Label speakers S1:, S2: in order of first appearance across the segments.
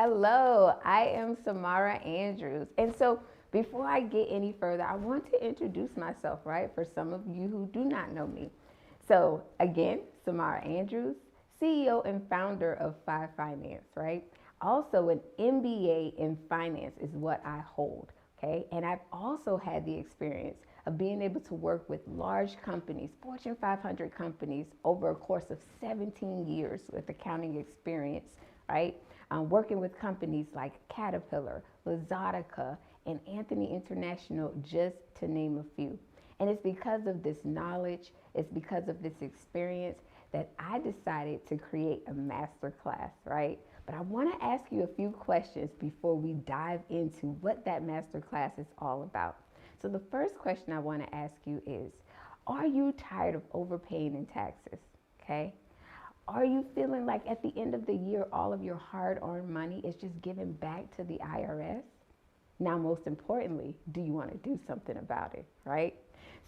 S1: Hello, I am Samara Andrews. And so before I get any further, I want to introduce myself, right? For some of you who do not know me. So again, Samara Andrews, CEO and founder of Fye Finance, right? Also an MBA in finance is what I hold, okay? And I've also had the experience of being able to work with large companies, Fortune 500 companies, over a course of 17 years with accounting experience, right? Working with companies like Caterpillar, Luxottica, and Anthony International, just to name a few. And it's because of this knowledge, it's because of this experience that I decided to create a masterclass, right? But I want to ask you a few questions before we dive into what that masterclass is all about. So the first question I want to ask you is, are you tired of overpaying in taxes? Okay. Are you feeling like at the end of the year, all of your hard-earned money is just given back to the IRS? Now, most importantly, do you want to do something about it, right?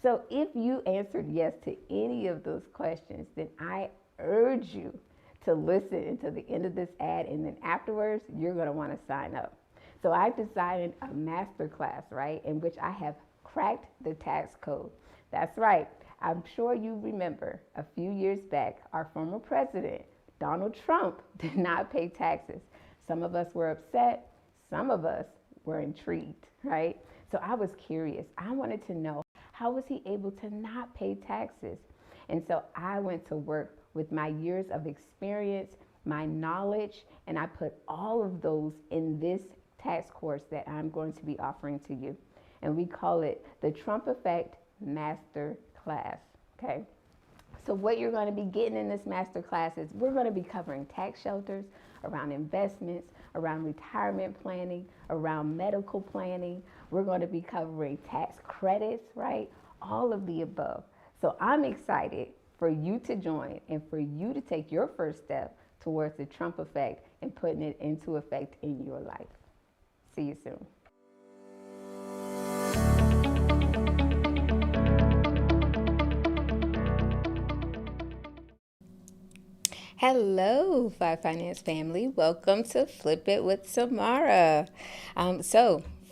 S1: So if you answered yes to any of those questions, then I urge you to listen until the end of this ad, and then afterwards, you're going to want to sign up. So I've designed a masterclass, right, in which I have cracked the tax code. That's right. I'm sure you remember a few years back, our former president, Donald Trump, did not pay taxes. Some of us were upset. Some of us were intrigued, right? So I was curious. I wanted to know, how was he able to not pay taxes? And so I went to work with my years of experience, my knowledge, and I put all of those in this tax course that I'm going to be offering to you. And we call it the Trump Effect Master Class, okay? So what you're going to be getting in this master class is we're going to be covering tax shelters, around investments, around retirement planning, around medical planning. We're going to be covering tax credits, right? All of the above. So I'm excited for you to join and for you to take your first step towards the Trump effect and putting it into effect in your life. See you soon. Hello, Fye Finance family. Welcome to Flip It with Samara.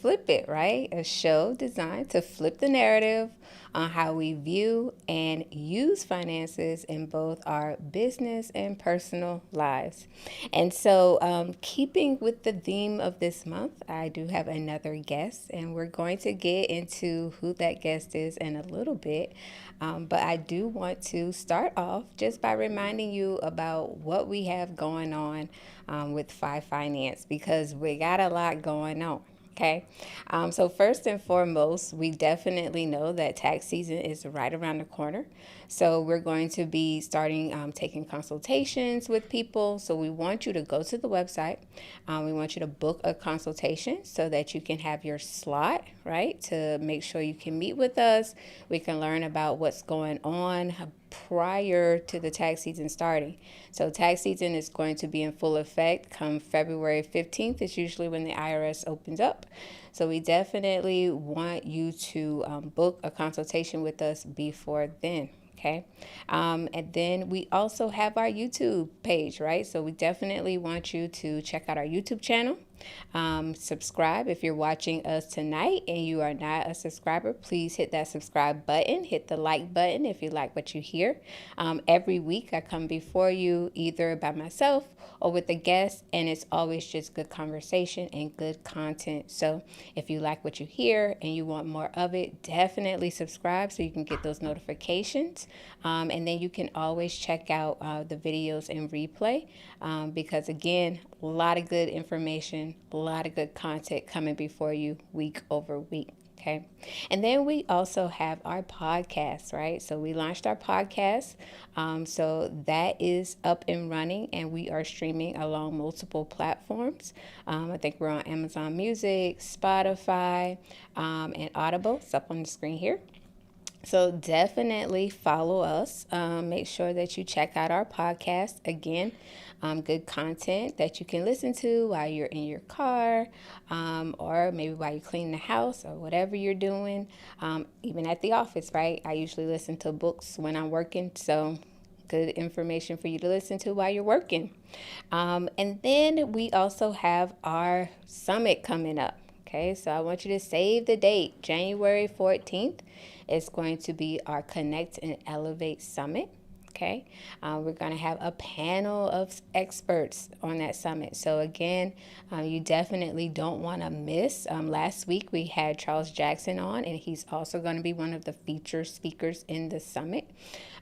S1: Flip It, right? A show designed to flip the narrative on how we view and use finances in both our business and personal lives. And so, keeping with the theme of this month, I do have another guest, and we're going to get into who that guest is in a little bit. But I do want to start off just by reminding you about what we have going on with Fye Finance, because we got a lot going on. Okay. So first and foremost, we definitely know that tax season is right around the corner. So we're going to be starting taking consultations with people. So we want you to go to the website. We want you to book a consultation so that you can have your slot, right? To make sure you can meet with us. We can learn about what's going on prior to the tax season starting. So tax season is going to be in full effect come February 15th. It's usually when the IRS opens up. So we definitely want you to book a consultation with us before then. Okay. And then we also have our YouTube page, right? So we definitely want you to check out our YouTube channel. Subscribe if you're watching us tonight and you are not a subscriber. Please hit that subscribe button, hit the like button if you like what you hear. Every week I come before you either by myself or with a guest, and it's always just good conversation and good content. So if you like what you hear and you want more of it, definitely subscribe so you can get those notifications. And then you can always check out the videos in replay because, again, a lot of good information, a lot of good content coming before you week over week. Okay. And then we also have our podcast, right? So we launched our podcast. So that is up and running, and we are streaming along multiple platforms. I think we're on Amazon Music, Spotify, and Audible. It's up on the screen here. So definitely follow us. Make sure that you check out our podcast. Again, good content that you can listen to while you're in your car, or maybe while you clean the house or whatever you're doing, even at the office, right? I usually listen to books when I'm working. So good information for you to listen to while you're working. And then we also have our summit coming up. Okay, so I want you to save the date. January 14th is going to be our Connect and Elevate Summit. Okay, we're going to have a panel of experts on that summit. So again, you definitely don't want to miss. Last week we had Charles Jackson on, and he's also going to be one of the featured speakers in the summit.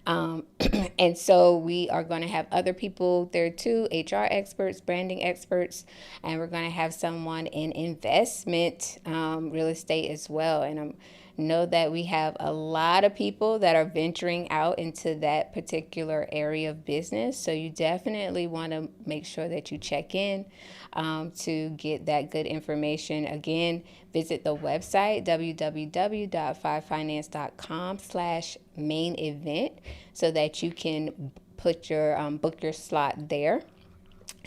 S1: And so we are going to have other people there too, HR experts, branding experts, and we're going to have someone in investment, real estate as well. And know that we have a lot of people that are venturing out into that particular area of business. So you definitely want to make sure that you check in to get that good information. Again, visit the website, www.fyefinance.com/main event, so that you can put your book your slot there.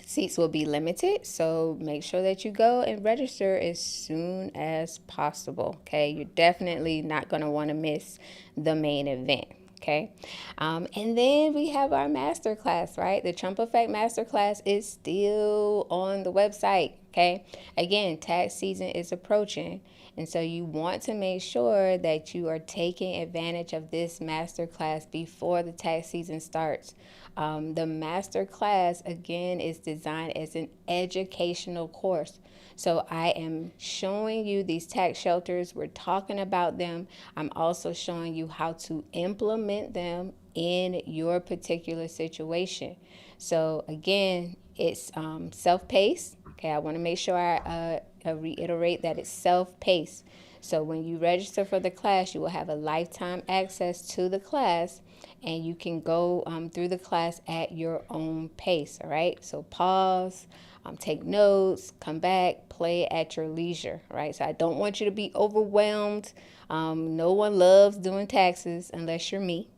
S1: Seats will be limited, so make sure that you go and register as soon as possible. Okay, you're definitely not going to want to miss the main event. Okay, and then we have our masterclass, right? The Trump Effect Masterclass is still on the website. Okay, again, tax season is approaching, and so you want to make sure that you are taking advantage of this masterclass before the tax season starts. The master class, again, is designed as an educational course. So I am showing you these tax shelters. We're talking about them. I'm also showing you how to implement them in your particular situation. So again, it's self-paced. Okay, I want to make sure I reiterate that it's self-paced. So when you register for the class, you will have a lifetime access to the class, and you can go through the class at your own pace. All right, so pause, take notes, come back, play at your leisure. Right, so I don't want you to be overwhelmed. No one loves doing taxes unless you're me,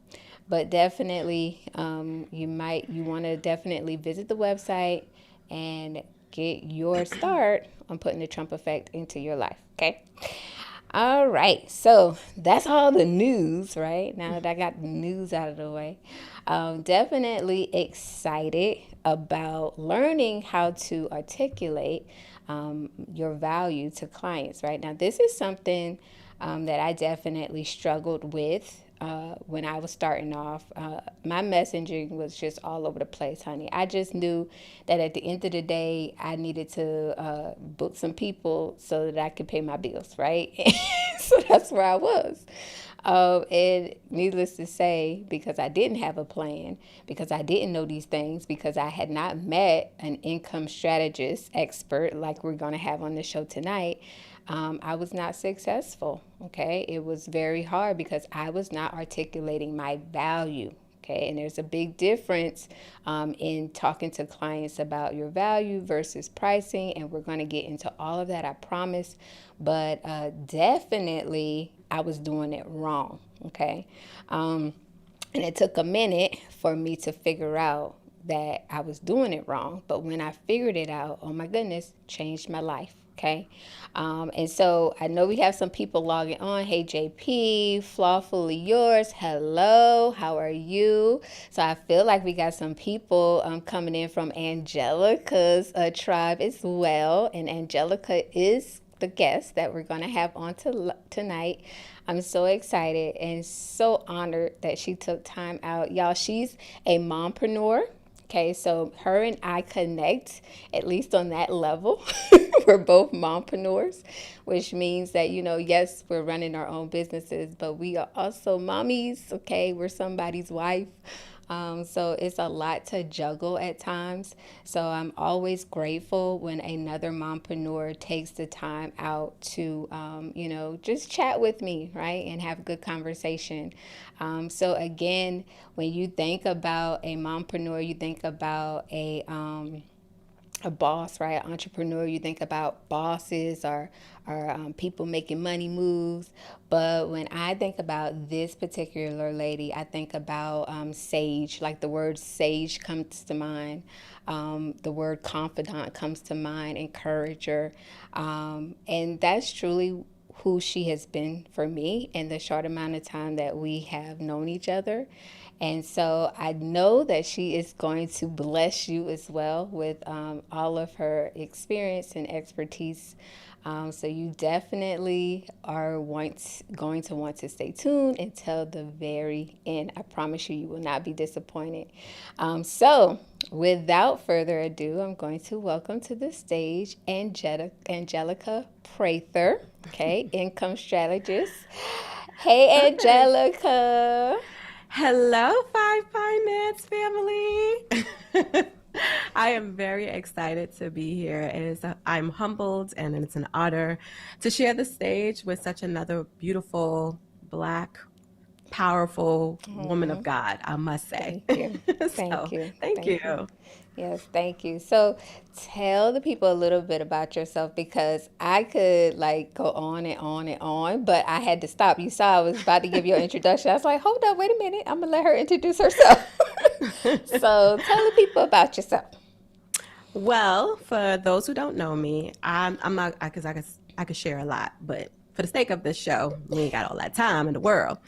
S1: but definitely you want to definitely visit the website and get your start on putting the Trump effect into your life. Okay. All right, so that's all the news, right? Now that I got the news out of the way, definitely excited about learning how to articulate your value to clients, right? Now, this is something that I definitely struggled with when I was starting off. My messaging was just all over the place, honey. I just knew that at the end of the day, I needed to book some people so that I could pay my bills, right? So that's where I was. And needless to say, because I didn't have a plan, because I didn't know these things, because I had not met an income strategist expert like we're going to have on the show tonight, I was not successful. Okay, it was very hard because I was not articulating my value. Okay, and there's a big difference in talking to clients about your value versus pricing, and we're going to get into all of that, I promise. But definitely, I was doing it wrong. Okay, and it took a minute for me to figure out that I was doing it wrong. But when I figured it out, oh my goodness, changed my life. Okay. And so I know we have some people logging on. Hey, JP, Flawfully Yours. Hello. How are you? So I feel like we got some people coming in from Angelica's tribe as well. And Angelica is the guest that we're going to have on tonight. I'm so excited and so honored that she took time out. Y'all, she's a mompreneur. Okay, so her and I connect, at least on that level. We're both mompreneurs, which means that, yes, we're running our own businesses, but we are also mommies, okay? We're somebody's wife. So it's a lot to juggle at times. So I'm always grateful when another mompreneur takes the time out to, just chat with me, right? And have a good conversation. So again, when you think about a mompreneur, you think about a boss, right? Entrepreneur, you think about bosses or people making money moves. But when I think about this particular lady, I think about sage, like the word sage comes to mind. The word confidant comes to mind, encourager. And that's truly who she has been for me in the short amount of time that we have known each other. And so I know that she is going to bless you as well with all of her experience and expertise. So you definitely are going to want to stay tuned until the very end. I promise you, you will not be disappointed. So without further ado, I'm going to welcome to the stage Angelica Prather, okay, income strategist. Hey, Angelica.
S2: Hello, Fye Finance family. I am very excited to be here. I'm humbled and it's an honor to share the stage with such another beautiful, Black, powerful woman of God, I must say.
S1: Thank you. Thank
S2: So,
S1: you.
S2: thank
S1: Thank you.
S2: you.
S1: Yes, thank you. So tell the people a little bit about yourself because I could like go on and on and on, but I had to stop. You saw I was about to give your introduction. I was like, hold up, wait a minute. I'm going to let her introduce herself. So tell the people about yourself.
S2: Well, for those who don't know me, I'm not because I could share a lot, but for the sake of this show, we ain't got all that time in the world.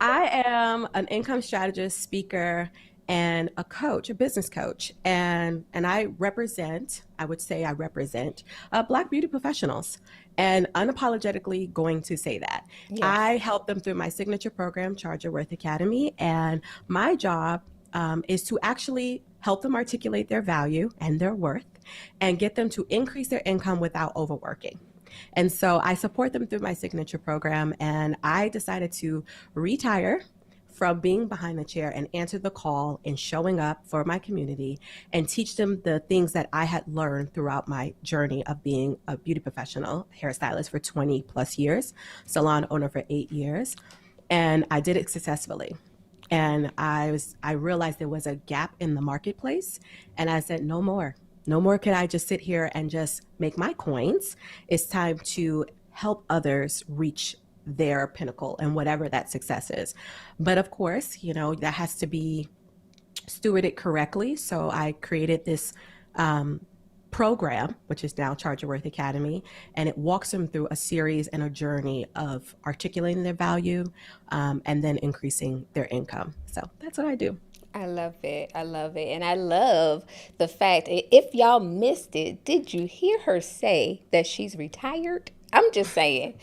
S2: I am an income strategist, speaker, and a coach, a business coach, and I would say I represent Black beauty professionals, and unapologetically going to say that
S1: Yes.
S2: I help them through my signature program, Charge Your Worth Academy, and my job is to actually help them articulate their value and their worth and get them to increase their income without overworking. And so I support them through my signature program. And I decided to retire from being behind the chair and answer the call and showing up for my community and teach them the things that I had learned throughout my journey of being a beauty professional, hairstylist for 20 plus years, salon owner for 8 years. And I did it successfully. And I realized there was a gap in the marketplace, and I said no more. No more could I just sit here and just make my coins. It's time to help others reach their pinnacle and whatever that success is. But of course, that has to be stewarded correctly. So I created this um, program, which is now Charge Your Worth Academy, and it walks them through a series and a journey of articulating their value and then increasing their income. So that's what I do.
S1: I love it. I love it. And I love the fact, if y'all missed it, did you hear her say that she's retired? I'm just saying.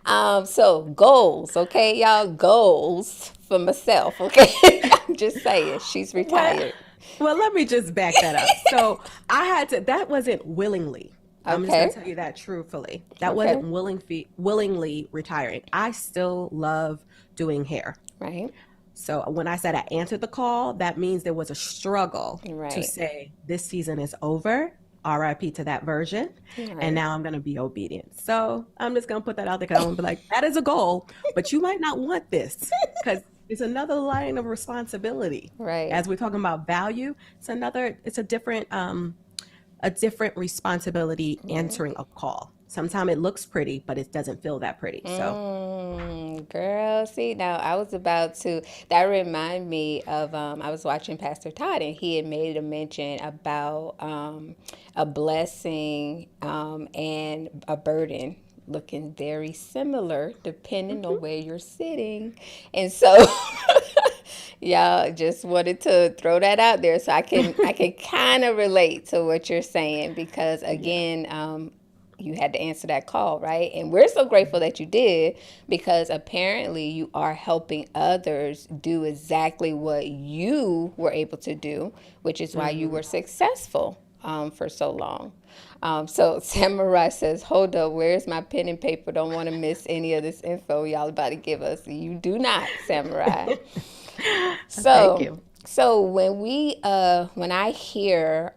S1: So goals, okay, y'all, goals for myself, okay? I'm just saying she's
S2: Well,
S1: retired.
S2: well, let me just back that up. So that wasn't willingly. I'm just going
S1: Okay.
S2: to tell you that truthfully. That wasn't
S1: Okay.
S2: willingly retiring. I still love doing hair.
S1: Right.
S2: So when I said I answered the call, that means there was a struggle to
S1: Right.
S2: say this season is over, RIP to that version, and
S1: Right.
S2: now I'm going to be obedient. So I'm just going to put that out there because I'm going to be like, that is a goal, but you might not want this because it's another line of responsibility.
S1: Right.
S2: As we're talking about value, it's a different responsibility
S1: Right.
S2: answering a call. Sometimes it looks pretty, but it doesn't feel that pretty. So
S1: Girl, see, now I was about to, that remind me of, I was watching Pastor Todd and he had made a mention about a blessing and a burden looking very similar depending on
S2: mhm.
S1: where you're sitting. And so y'all just wanted to throw that out there so I can kind of relate to what you're saying because
S2: Yeah.
S1: again, you had to answer that call, right? And we're so grateful that you did because apparently you are helping others do exactly what you were able to do, which is why you
S2: Mhm.
S1: were successful for so long. So Samurai says, hold up, where's my pen and paper? Don't want to miss any of this info y'all about to give us. You do not, Samurai.
S2: Thank
S1: So,
S2: you.
S1: so when I hear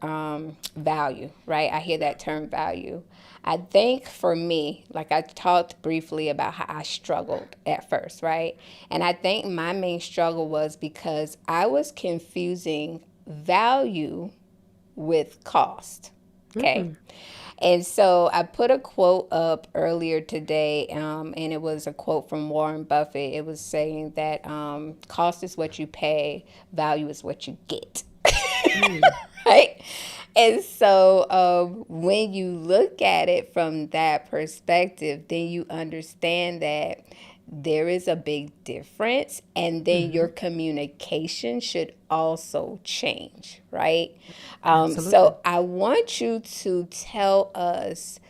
S1: value, right? I hear that term value. I think for me, like I talked briefly about how I struggled at first, right? And I think my main struggle was because I was confusing value with cost. Okay.
S2: Mm.
S1: And so I put a quote up earlier today, and it was a quote from Warren Buffett. It was saying that cost is what you pay, value is what you get.
S2: Mm.
S1: Right? And so when you look at it from that perspective, then you understand that there is a big difference, and then your
S2: Hmm.
S1: communication should also change, right?
S2: Absolutely.
S1: So I want you to tell us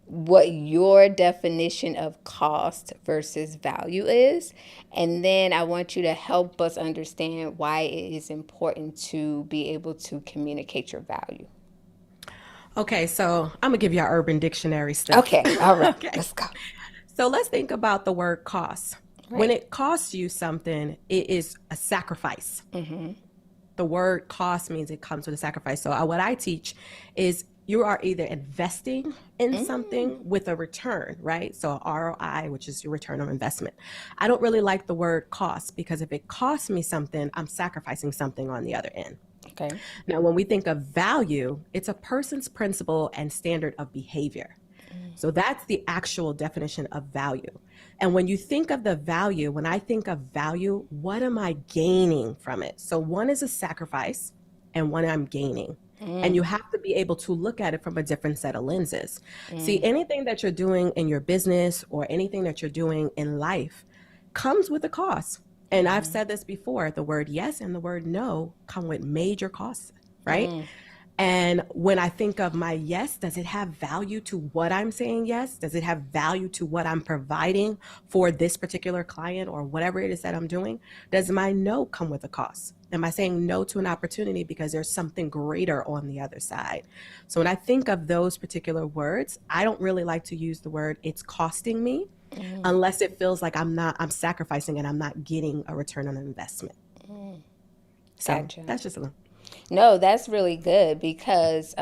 S1: what your definition of cost versus value is. And then I want you to help us understand why it is important to be able to communicate your value.
S2: Okay, so I'm gonna give you our Urban Dictionary stuff.
S1: Okay, all right,
S2: Okay.
S1: let's go.
S2: So let's think about the word cost. When
S1: Right.
S2: it costs you something, it is a sacrifice. The word cost means it comes with a sacrifice. So what I teach is you are either investing in something with a return, right? So ROI, which is your return on investment. I don't really like the word cost because if it costs me something, I'm sacrificing something on the other end.
S1: Okay.
S2: Now, when we think of value, it's a person's principle and standard of behavior. So that's the actual definition of value. And when you think of the value, when I think of value, what am I gaining from it? So one is a sacrifice and one I'm gaining. And you have to be able to look at it from a different set of lenses. See, anything that you're doing in your business or anything that you're doing in life comes with a cost. And I've said this before, the word yes and the word no come with major costs, right? And when I think of my yes, does it have value to what I'm saying yes? Does it have value to what I'm providing for this particular client or whatever it is that I'm doing? Does my no come with a cost? Am I saying no to an opportunity because there's something greater on the other side? So when I think of those particular words, I don't really like to use the word it's costing me unless it feels like I'm sacrificing and I'm not getting a return on investment. So
S1: Gotcha.
S2: that's just a little.
S1: No, that's really good because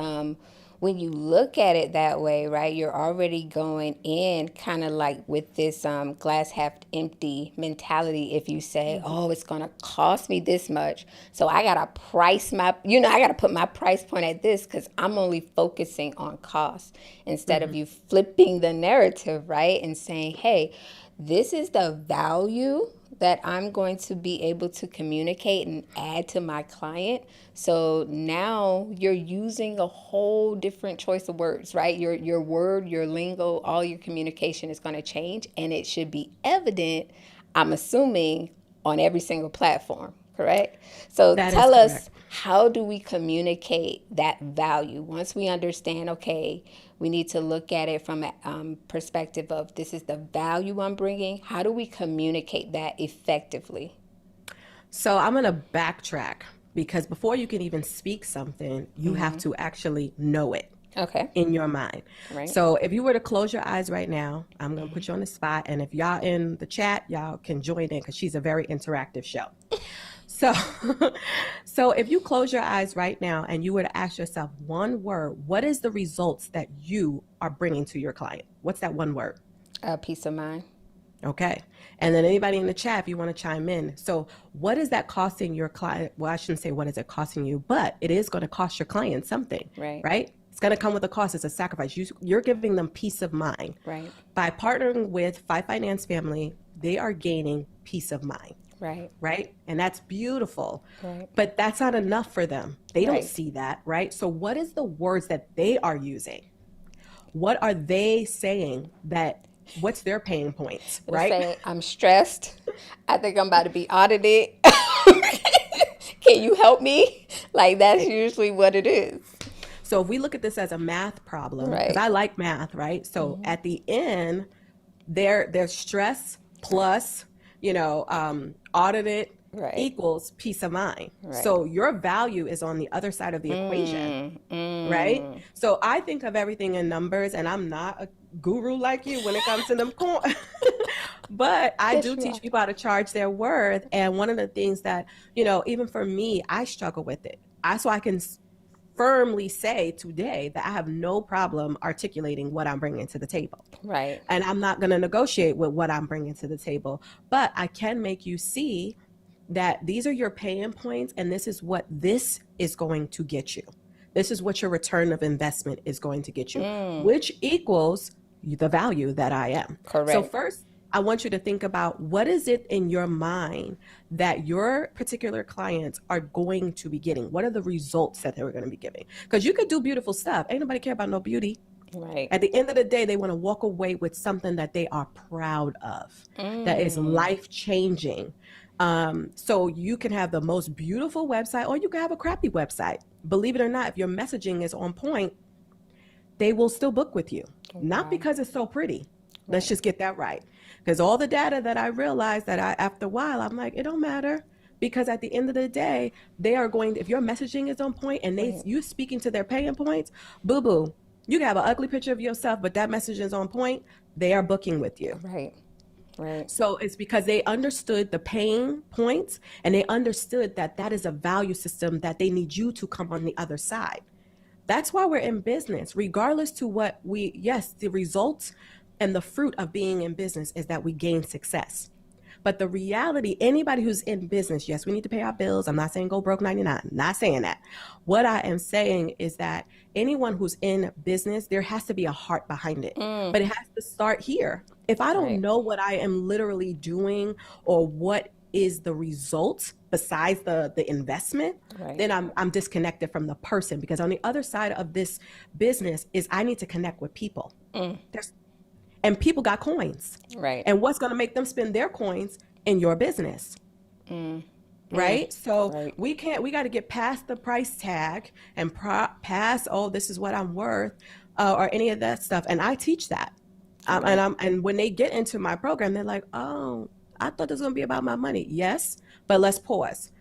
S1: when you look at it that way, right, you're already going in kind of like with this glass half empty mentality. If you say, oh, it's going to cost me this much, so I got to price my, I got to put my price point at this because I'm only focusing on cost instead of
S2: Mhm.
S1: you flipping the narrative, right, and saying, hey, this is the value that I'm going to be able to communicate and add to my client. So now you're using a whole different choice of words, right? Your word, your lingo, all your communication is going to change, and it should be evident, I'm assuming, on every single platform, correct? So
S2: That is
S1: tell
S2: correct.
S1: us, how do we communicate that value once we understand, okay, we need to look at it from a perspective of this is the value I'm bringing. How do we communicate that effectively?
S2: So I'm going to backtrack because before you can even speak something, you have to actually know it
S1: Okay.
S2: in your mind.
S1: Right.
S2: So if you were to close your eyes right now, I'm going to put you on the spot. And if y'all in the chat, y'all can join in because she's a very interactive show. So, so if you close your eyes right now and you were to ask yourself one word, what is the results that you are bringing to your client? What's that one word?
S1: Peace of mind.
S2: Okay. And then anybody in the chat, if you want to chime in. So, what is that costing your client? Well, I shouldn't say what is it costing you, but it is going to cost your client something,
S1: Right.
S2: right? It's going to come with a cost. It's a sacrifice. You're giving them peace of mind.
S1: Right.
S2: By partnering with Fye Finance Family, they are gaining peace of mind,
S1: Right.
S2: right? And that's beautiful.
S1: Right.
S2: But that's not enough for them. They don't
S1: Right.
S2: see that, right? So, what is the words that they are using? What are they saying that what's their pain points,
S1: It'll
S2: right?
S1: say, I'm stressed. I think I'm about to be audited. Can you help me? Like, that's usually what it is.
S2: So if we look at this as a math problem, because
S1: Right.
S2: I like math, right? So at the end, their stress plus, audited
S1: Right.
S2: equals peace of mind.
S1: Right.
S2: So your value is on the other side of the equation,
S1: Mm,
S2: right?
S1: mm.
S2: So I think of everything in numbers, and I'm not a guru like you when it comes to them but I
S1: Yes,
S2: do
S1: you are.
S2: teach people how to charge their worth. And one of the things that, even for me, I struggle with it. So I can firmly say today that I have no problem articulating what I'm bringing to the table.
S1: Right.
S2: And I'm not going to negotiate with what I'm bringing to the table, but I can make you see that these are your paying points and this is what this is going to get you. This is what your return of investment is going to get you, which equals the value that I am. So
S1: Correct.
S2: first, I want you to think about what is it in your mind that your particular clients are going to be getting? What are the results that they're going to be giving? Because you could do beautiful stuff. Ain't nobody care about no beauty.
S1: Right.
S2: At the end of the day, they want to walk away with something that they are proud of, that is
S1: Mm.
S2: life changing. So you can have the most beautiful website, or you can have a crappy website. Believe it or not, if your messaging is on point, they will still book with you. Not
S1: Wow.
S2: because it's so pretty. Let's
S1: Right.
S2: just get that right. Because all the data that I realized that after a while, I'm like, it don't matter. Because at the end of the day, they are going, if your messaging is on point and
S1: Right.
S2: you speaking to their pain points, boo boo, you can have an ugly picture of yourself, but that message is on point. They are booking with you.
S1: Right. Right.
S2: So it's because they understood the pain points and they understood that that is a value system that they need you to come on the other side. That's why we're in business, regardless to what yes, the results and the fruit of being in business is that we gain success. But the reality, anybody who's in business, yes, we need to pay our bills. I'm not saying go broke 99, not saying that. What I am saying is that anyone who's in business, there has to be a heart behind it,
S1: Mm.
S2: but it has to start here. If I don't
S1: Right.
S2: know what I am literally doing or what is the result besides the investment,
S1: Right.
S2: then I'm disconnected from the person, because on the other side of this business is I need to connect with people.
S1: Mm.
S2: There's and people got coins.
S1: Right.
S2: And what's going to make them spend their coins in your business?
S1: Mm. Mm.
S2: Right? So
S1: Right.
S2: we got to get past the price tag and past, oh, this is what I'm worth, or any of that stuff. And I teach that.
S1: Right.
S2: And when they get into my program, they're like, oh, I thought this was going to be about my money. Yes, but let's pause.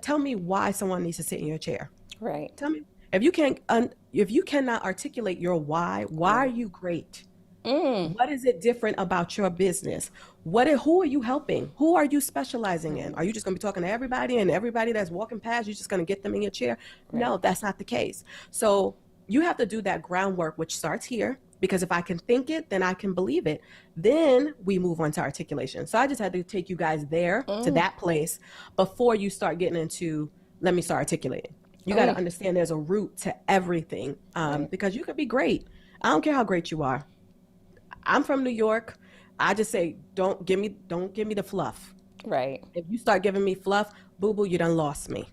S2: Tell me why someone needs to sit in your chair.
S1: Right.
S2: Tell me if you cannot articulate your why are
S1: Right.
S2: you great?
S1: Mm.
S2: What is it different about your business? Who are you helping? Who are you specializing in?
S1: Right.
S2: Are you just going to be talking to everybody, and everybody that's walking past, you're just going to get them in your chair?
S1: Right.
S2: No, that's not the case. So you have to do that groundwork, which starts here, because if I can think it, then I can believe it. Then we move on to articulation. So I just had to take you guys there to
S1: Mm.
S2: that place before you start getting into, let me start articulating. You got to
S1: Mm.
S2: understand there's a root to everything,
S1: Right.
S2: because you could be great. I don't care how great you are. I'm from New York. I just say, don't give me the fluff.
S1: Right.
S2: If you start giving me fluff, boo boo, you done lost me.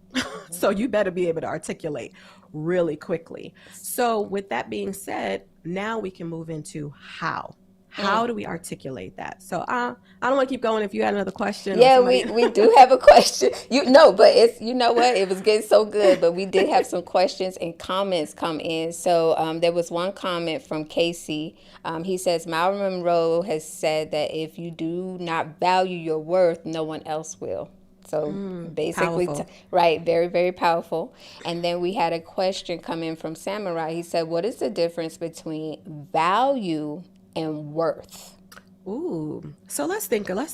S2: So you better be able to articulate really quickly. So with that being said, now we can move into how.
S1: Mm.
S2: How do we articulate that? So I don't want to keep going. If you had another question or
S1: Yeah,
S2: somebody.
S1: we do have a question. You know, but it's, you know what? It was getting so good, but we did have some questions and comments come in. So there was one comment from Casey. He says, Marilyn Monroe has said that if you do not value your worth, no one else will. So basically,
S2: Powerful.
S1: right, very, very powerful. And then we had a question come in from Samara. He said, what is the difference between value and worth?
S2: Ooh. So let's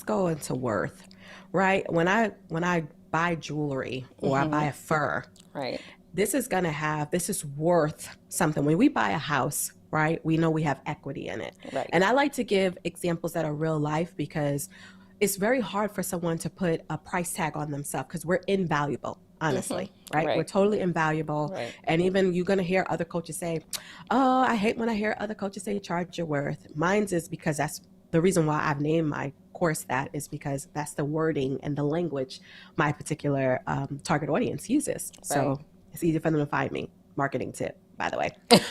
S2: go into worth, right? When I buy jewelry or I buy a fur,
S1: Right.
S2: this is worth something. When we buy a house, right, we know we have equity in it.
S1: Right.
S2: And I like to give examples that are real life, because it's very hard for someone to put a price tag on themselves, because we're invaluable, honestly, right? We're
S1: Right.
S2: totally invaluable.
S1: Right.
S2: And even you're going to hear other coaches say, oh, I hate when I hear other coaches say charge your worth. Mine's is because that's the reason why I've named my course that, is because that's the wording and the language my particular target audience uses.
S1: Right.
S2: So it's easy for them to find me. Marketing tip, by the way.
S1: Thank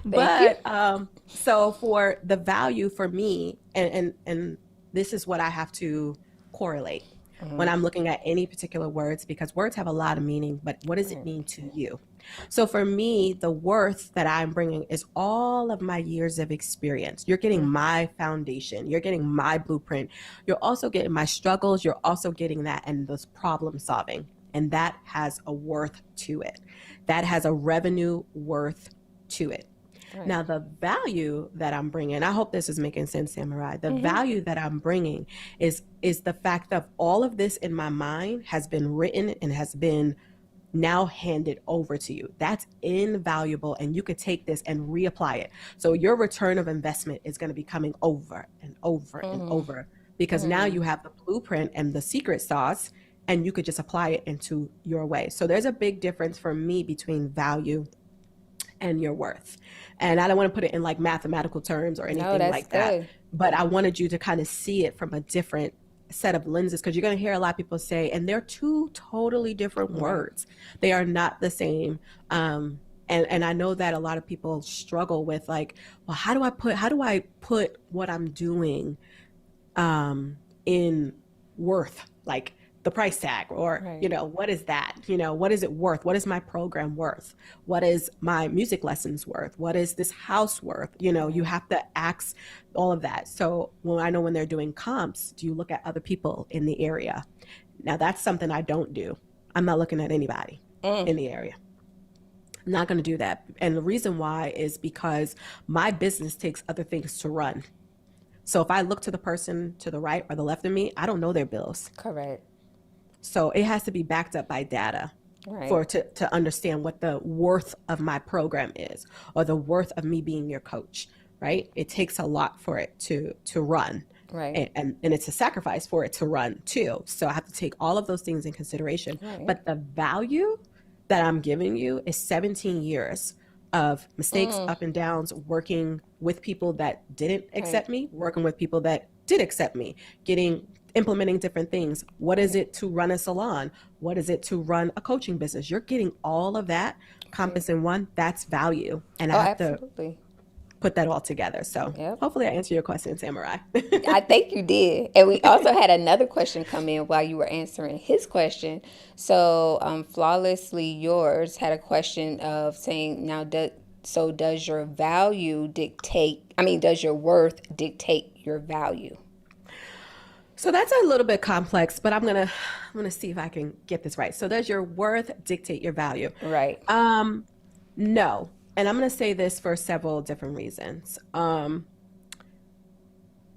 S1: you.
S2: But so for the value for me, and this is what I have to correlate when I'm looking at any particular words, because words have a lot of meaning, but what does it mean to you? So for me, the worth that I'm bringing is all of my years of experience. You're getting my foundation. You're getting my blueprint. You're also getting my struggles. You're also getting that and this problem solving. And that has a worth to it. That has a revenue worth to it.
S1: Right.
S2: Now, the value that I'm bringing, I hope this is making sense, Samurai. The value that I'm bringing is the fact of all of this in my mind has been written and has been now handed over to you. That's invaluable, and you could take this and reapply it. So your return of investment is going to be coming over and over and over, because now you have the blueprint and the secret sauce, and you could just apply it into your way. So there's a big difference for me between value and your worth. And I don't want to put it in like mathematical terms or
S1: No,
S2: anything
S1: that's
S2: like that.
S1: good.
S2: but I wanted you to kind of see it from a different set of lenses, because you're going to hear a lot of people say, and they're two totally different
S1: Right.
S2: words. They are not the same. And I know that a lot of people struggle with, like, well, how do I put what I'm doing in worth, like the price tag, or
S1: Right.
S2: what is that, what is it worth, what is my program worth, what is my music lessons worth, what is this house worth, you
S1: Right.
S2: have to ask all of that. So when they're doing comps, do you look at other people in the area? Now that's something I don't do. I'm not looking at anybody
S1: Mm.
S2: in the area. I'm not going to do that. And the reason why is because my business takes other things to run. So if I look to the person to the right or the left of me, I don't know their bills.
S1: Correct.
S2: So it has to be backed up by data
S1: Right.
S2: for to understand what the worth of my program is, or the worth of me being your coach, right? It takes a lot for it to run.
S1: Right.
S2: And it's a sacrifice for it to run too. So I have to take all of those things in consideration.
S1: Right.
S2: But the value that I'm giving you is 17 years of mistakes,
S1: Mm.
S2: up and downs, working with people that didn't
S1: Right.
S2: accept me, working with people that did accept me, implementing different things. What is
S1: Right.
S2: it to run a salon? What is it to run a coaching business? You're getting all of that
S1: Right.
S2: compass in one. That's value. And I
S1: Oh,
S2: have to
S1: absolutely.
S2: put that all together. So
S1: Yep.
S2: hopefully I answer your question, Samurai.
S1: I think you did. And we also had another question come in while you were answering his question. So, Flawlessly Yours had a question of saying, now, does your value dictate, I mean, does your worth dictate your value?
S2: So that's a little bit complex, but I'm gonna see if I can get this right. So does your worth dictate your value?
S1: Right.
S2: Um, no. And I'm gonna say this for several different reasons.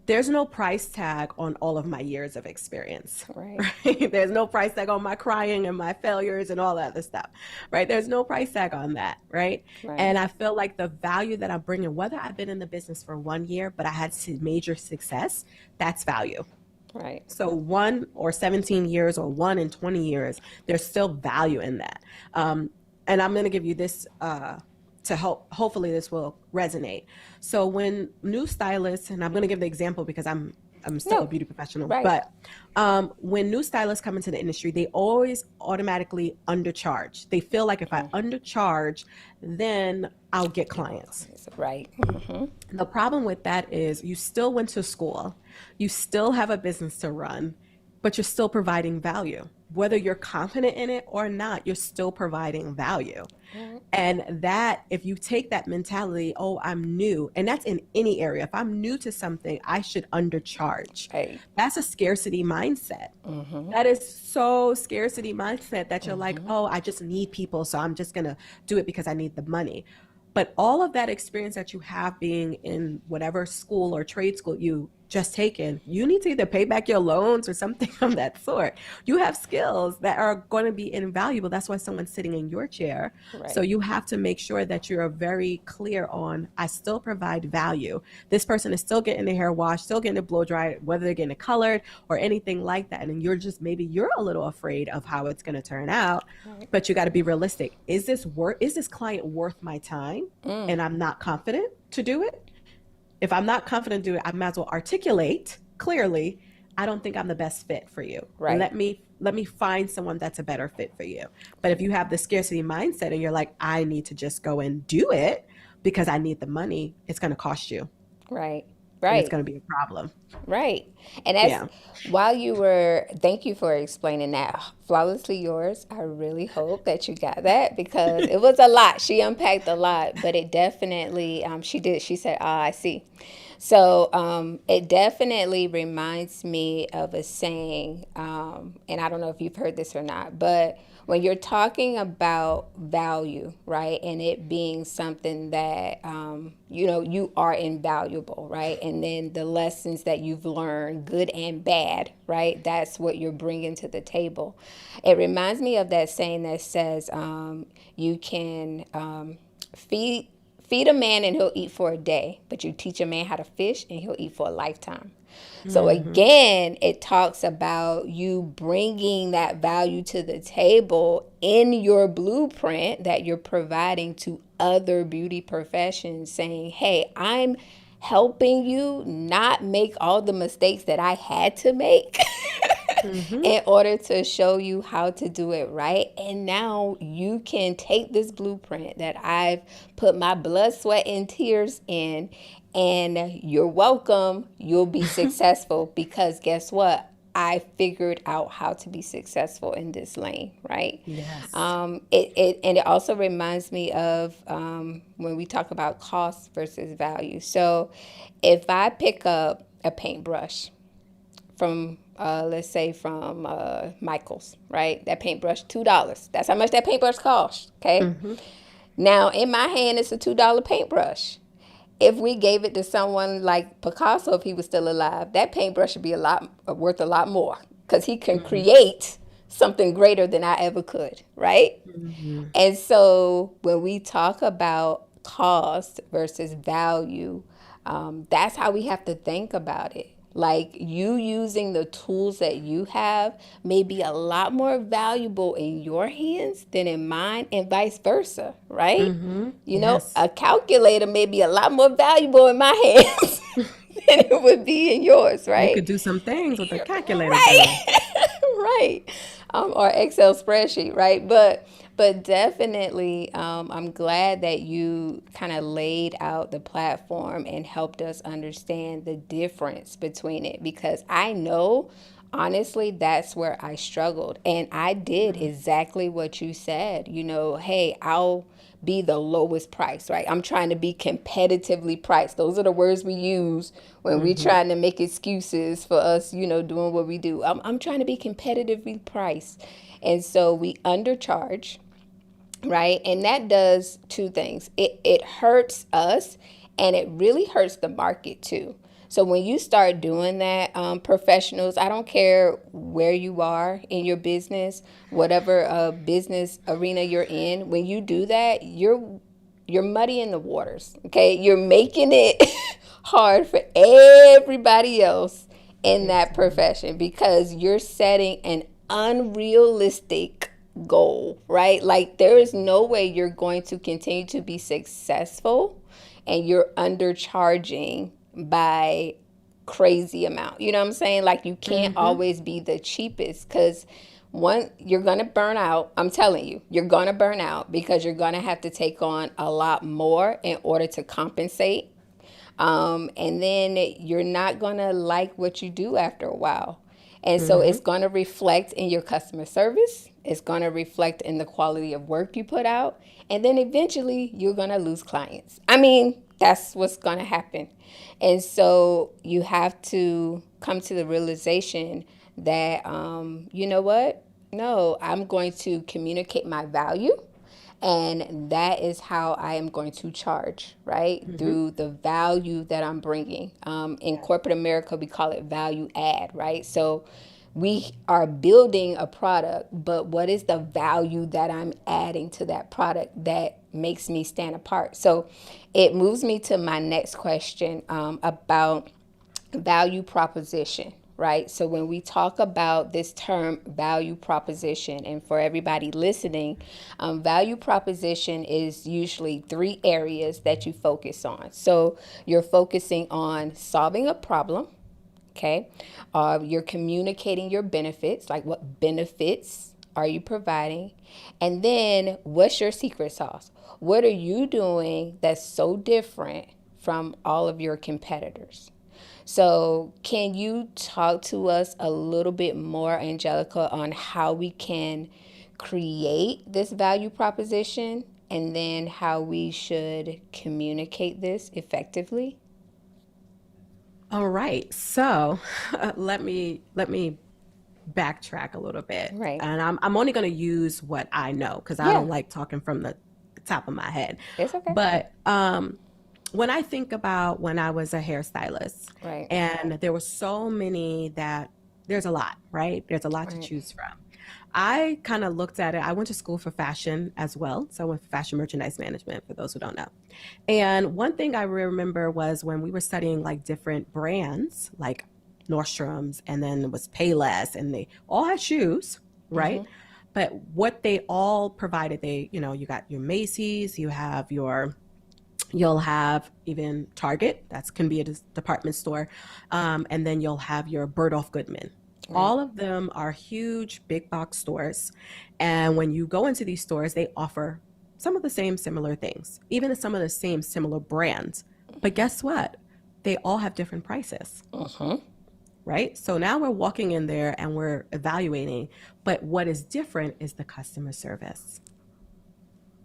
S2: There's no price tag on all of my years of experience,
S1: Right.
S2: right? There's no price tag on my crying and my failures and all that other stuff, right? There's no price tag on that, right?
S1: Right.
S2: And I feel like the value that I'm bringing, whether I've been in the business for 1 year, but I had major success, that's value.
S1: Right.
S2: So 1 or 17 years, or 1 and 20 years, there's still value in that. And I'm going to give you this to help. Hopefully, this will resonate. So when new stylists, and I'm going to give the example because I'm still a
S1: No.
S2: beauty professional,
S1: Right.
S2: but when new stylists come into the industry, they always automatically undercharge. They feel like if I undercharge, then I'll get clients.
S1: Right.
S2: The problem with that is you still went to school, you still have a business to run, but you're still providing value. Whether you're confident in it or not, you're still providing value.
S1: Right.
S2: And that, if you take that mentality, oh, I'm new, and that's in any area. If I'm new to something, I should undercharge.
S1: Right.
S2: That's a scarcity mindset. That is so scarcity mindset that you're like, oh, I just need people, so I'm just going to do it because I need the money. But all of that experience that you have being in whatever school or trade school you just taken, you need to either pay back your loans or something of that sort. You have skills that are going to be invaluable. That's why someone's sitting in your chair. So
S1: Right.
S2: you have to make sure that you're very clear on, I still provide value. This person is still getting their hair washed, still getting it blow dried, whether they're getting it colored or anything like that. And maybe you're a little afraid of how it's going to turn out,
S1: Right.
S2: but you got to be realistic. Is this client worth my time?
S1: Mm.
S2: And I'm not confident to do it. If I'm not confident to do it, I might as well articulate clearly, I don't think I'm the best fit for you.
S1: Right.
S2: Let me find someone that's a better fit for you. But if you have the scarcity mindset and you're like, I need to just go and do it because I need the money, it's going to cost you,
S1: Right.
S2: and it's
S1: Right.
S2: going to be a problem.
S1: Right. And that's
S2: Yeah.
S1: thank you for explaining that. Flawlessly Yours. I really hope that you got that because it was a lot. She unpacked a lot, but it definitely, she did. She said, ah, I see. So it definitely reminds me of a saying, and I don't know if you've heard this or not, but when you're talking about value, right, and it being something that, you are invaluable, right, and then the lessons that you've learned, good and bad, right, that's what you're bringing to the table. It reminds me of that saying that says you can feed feed a man and he'll eat for a day, but you teach a man how to fish and he'll eat for a lifetime. So
S2: Hmm.
S1: again, it talks about you bringing that value to the table in your blueprint that you're providing to other beauty professions, saying, hey, I'm helping you not make all the mistakes that I had to make in order to show you how to do it right. And now you can take this blueprint that I've put my blood, sweat, and tears in, and you're welcome. You'll be successful because guess what? I figured out how to be successful in this lane, right?
S2: Yes.
S1: It also reminds me of when we talk about cost versus value. So if I pick up a paintbrush from let's say from Michael's, right? That paintbrush, $2. That's how much that paintbrush costs. Okay. Now in my hand, it's a $2 paintbrush. If we gave it to someone like Picasso, if he was still alive, that paintbrush would be worth a lot more because he can create something greater than I ever could, right? And so when we talk about cost versus value, that's how we have to think about it. Like you using the tools that you have may be a lot more valuable in your hands than in mine, and vice versa, right? You know,
S2: Yes.
S1: a calculator may be a lot more valuable in my hands than it would be in yours,
S2: You
S1: right?
S2: could do some things with a calculator,
S1: Right.
S2: girl.
S1: Right. Or Excel spreadsheet, right? But definitely, I'm glad that you kind of laid out the platform and helped us understand the difference between it because I know honestly that's where I struggled and I did exactly what you said. You know, hey, I'll be the lowest price, right? I'm trying to be competitively priced. Those are the words we use when we're trying to make excuses for us, you know, doing what we do. I'm trying to be competitively priced. And so we undercharge, right? And that does two things. It hurts us and it really hurts the market too. So when you start doing that, professionals, I don't care where you are in your business, whatever business arena you're in, when you do that, you're muddying the waters. Okay, you're making it hard for everybody else in that
S2: Exactly.
S1: profession because you're setting an unrealistic goal, right? Like there is no way you're going to continue to be successful and you're undercharging by crazy amount. You know what I'm saying? Like you can't always be the cheapest cuz one, you're going to burn out. I'm telling you, you're going to burn out because you're going to have to take on a lot more in order to compensate. And then you're not going to like what you do after a while. And so it's going to reflect in your customer service. It's going to reflect in the quality of work you put out. And then eventually you're going to lose clients. I mean, that's what's going to happen. And so you have to come to the realization that, you know what? No, I'm going to communicate my value. And that is how I am going to charge, right? Through the value that I'm bringing. In corporate America, we call it value add, right? So we are building a product, but what is the value that I'm adding to that product that makes me stand apart? So it moves me to my next question about value proposition, right? So when we talk about this term value proposition, and for everybody listening, value proposition is usually three areas that you focus on. So you're focusing on solving a problem, okay? You're communicating your benefits, like what benefits are you providing? And then what's your secret sauce? What are you doing that's so different from all of your competitors? So, can you talk to us a little bit more, Angelica, on how we can create this value proposition and then how we should communicate this effectively?
S2: All right. So let me backtrack a little bit.
S1: Right.
S2: And I'm only going to use what I know because I
S1: Yeah,
S2: don't like talking from the top of my head.
S1: it's okay.
S2: But when I think about when I was a hairstylist,
S1: Right.
S2: and there were so many that there's a lot, right? There's a lot to
S1: Right.
S2: choose from. I kind of looked at it. I went to school for fashion as well. So I went for fashion merchandise management for those who don't know. And one thing I remember was when we were studying like different brands, like Nordstrom's, and then it was Payless, and they all had shoes, right? But what they all provided, you got your Macy's, you have your You'll have even Target, that can be a department store. And then you'll have your Bergdorf Goodman.
S1: Right.
S2: All of them are huge big box stores. And when you go into these stores, they offer some of the same similar things, even some of the same similar brands. But guess what? They all have different prices,
S1: Mm-hmm.
S2: right? So now we're walking in there and we're evaluating, but what is different is the customer service.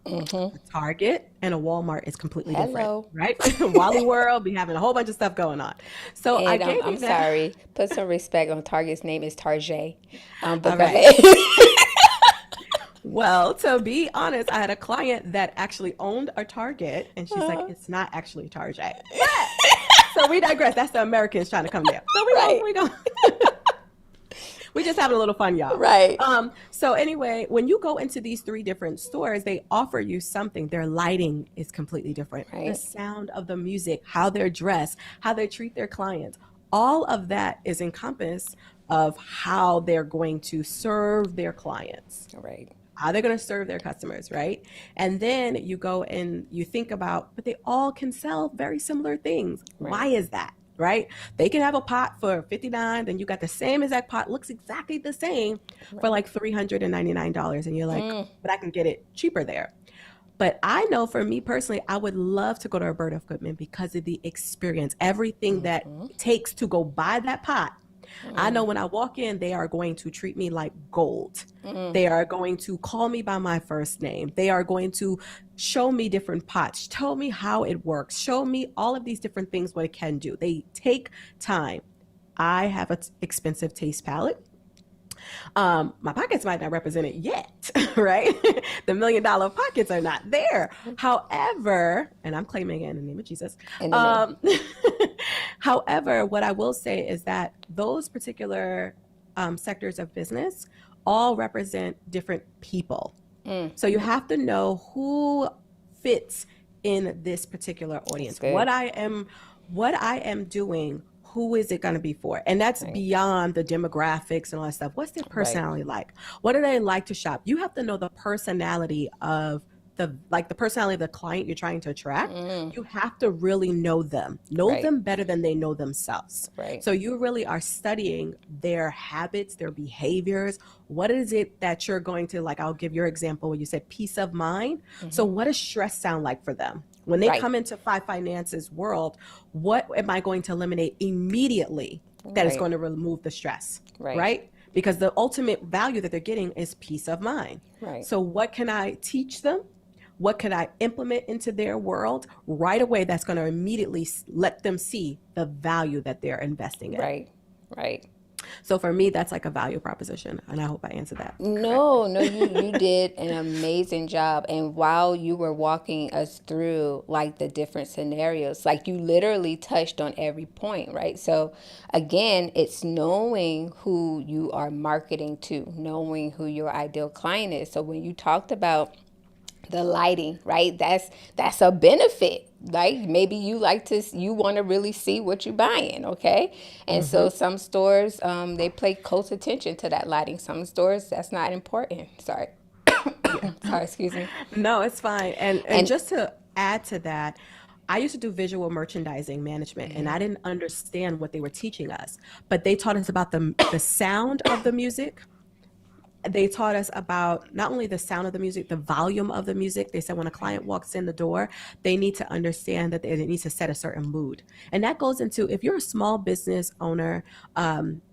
S1: Mm-hmm.
S2: A Target and a Walmart is completely different,
S1: Hello.
S2: right? Wally World be having a whole bunch of stuff going on. So I
S1: And
S2: gave
S1: I'm
S2: you that.
S1: sorry. Put some respect on Target's name is Tarjay. But
S2: All
S1: go
S2: right.
S1: ahead.
S2: Well, to be honest, I had a client that actually owned a Target, and she's like, it's not actually Target. But so we digress. That's the Americans trying to come there. So
S1: Right.
S2: we go. We just having a little fun, y'all.
S1: Right.
S2: So anyway, when you go into these three different stores, they offer you something. Their lighting is completely different. The
S1: Right.
S2: sound of the music, how they're dressed, how they treat their clients, all of that is encompassed of how they're going to serve their clients,
S1: Right.
S2: how they're going to serve their customers, right? And then you go and you think about, but they all can sell very similar things. Why
S1: Right.
S2: is that? Right? They can have a pot for 59, then you got the same exact pot, looks exactly the same for
S1: Right.
S2: like $399. And you're like,
S1: Mm.
S2: but I can get it cheaper there. But I know for me personally, I would love to go to a Bird of Goodman because of the experience, everything that
S1: Mm-hmm.
S2: it takes to go buy that pot. I know
S1: Mm.
S2: when I walk in, they are going to treat me like gold.
S1: Mm.
S2: They are going to call me by my first name. They are going to show me different pots, tell me how it works, show me all of these different things, what it can do. They take time. I have an expensive taste palette. My pockets might not represent it yet, right? The $1 million pockets are not there. However, and I'm claiming it in the name of Jesus.
S1: In the name.
S2: Um, however, what I will say is that those particular sectors of business all represent different people.
S1: Mm.
S2: So you have to know who fits in this particular
S1: That's
S2: audience.
S1: good.
S2: What I am doing, who is it going to be for? And that's
S1: Right.
S2: beyond the demographics and all that stuff. What's their
S1: Right.
S2: personality like? What do they like to shop? You have to know the personality of the personality of the client you're trying to attract.
S1: Mm.
S2: You have to really know
S1: Right.
S2: them better than they know themselves.
S1: Right.
S2: So you really are studying their habits, their behaviors. What is it that you're going to like? I'll give your example where you said peace of mind. So
S1: Mm-hmm.
S2: what does stress sound like for them? When they
S1: Right.
S2: come into Fye Finance's world, what am I going to eliminate immediately that is
S1: Right.
S2: going to remove the stress,
S1: Right.
S2: right? Because the ultimate value that they're getting is peace of mind.
S1: Right.
S2: So what can I teach them? What can I implement into their world right away that's going to immediately let them see the value that they're investing in?
S1: Right. Right.
S2: So for me, that's like a value proposition. And I hope I answered that correctly.
S1: No, no, you did an amazing job. And while you were walking us through like the different scenarios, like you literally touched on every point, right? So again, it's knowing who you are marketing to, knowing who your ideal client is. So when you talked about the lighting, right, that's a benefit. Like maybe you want to really see what you're buying, okay? And so
S2: Mm-hmm.
S1: some stores, they pay close attention to that lighting. Some stores, that's not important. Sorry.
S2: Yeah.
S1: Sorry, excuse me.
S2: No, it's fine. And
S1: And
S2: just to add to that, I used to do visual merchandising management and I didn't understand what they were teaching us. But they taught us about the sound of the music. They taught us about not only the sound of the music, the volume of the music. They said when a client walks in the door, they need to understand that they need to set a certain mood. And that goes into if you're a small business owner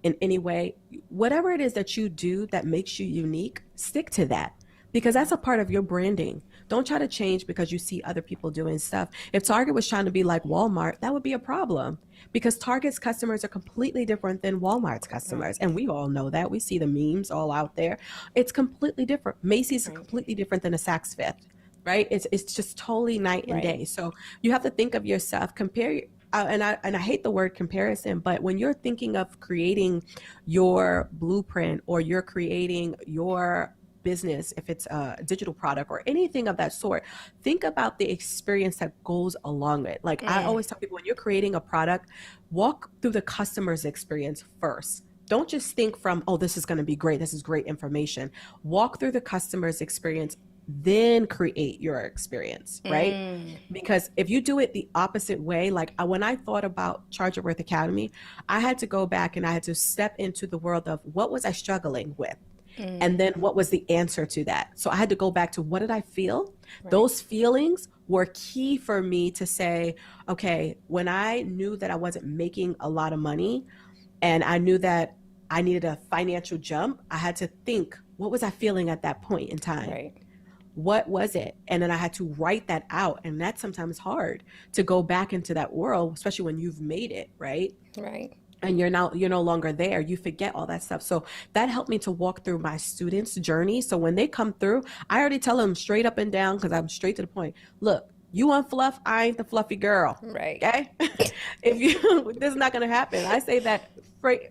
S2: in any way, whatever it is that you do that makes you unique, stick to that because that's a part of your branding. Don't try to change because you see other people doing stuff. If Target was trying to be like Walmart, that would be a problem because Target's customers are completely different than Walmart's
S1: right,
S2: customers. And we all know that. We see the memes all out there. It's completely different. Macy's is
S1: right,
S2: completely different than a Saks Fifth, right? It's just totally night and
S1: right,
S2: day. So you have to think of yourself, compare and I hate the word comparison, but when you're thinking of creating your blueprint or you're creating your business, if it's a digital product or anything of that sort, think about the experience that goes along it. Like I always tell people, when you're creating a product, walk through the customer's experience first. Don't just think from, oh, this is going to be great. This is great information. Walk through the customer's experience then create your experience, right? Because if you do it the opposite way, like when I thought about Charge Your Worth Academy, I had to go back and I had to step into the world of what was I struggling with? And then what was the answer to that? So I had to go back to what did I feel?
S1: Right.
S2: Those feelings were key for me to say, okay, when I knew that I wasn't making a lot of money and I knew that I needed a financial jump, I had to think, what was I feeling at that point in time?
S1: Right.
S2: What was it? And then I had to write that out. And that's sometimes hard to go back into that world, especially when you've made it, right?
S1: Right.
S2: And you're no longer there. You forget all that stuff. So that helped me to walk through my students' journey. So when they come through, I already tell them straight up and down, because I'm straight to the point. Look, you want fluff? I ain't the fluffy girl.
S1: Right.
S2: Okay. If you, this is not going to happen. I say that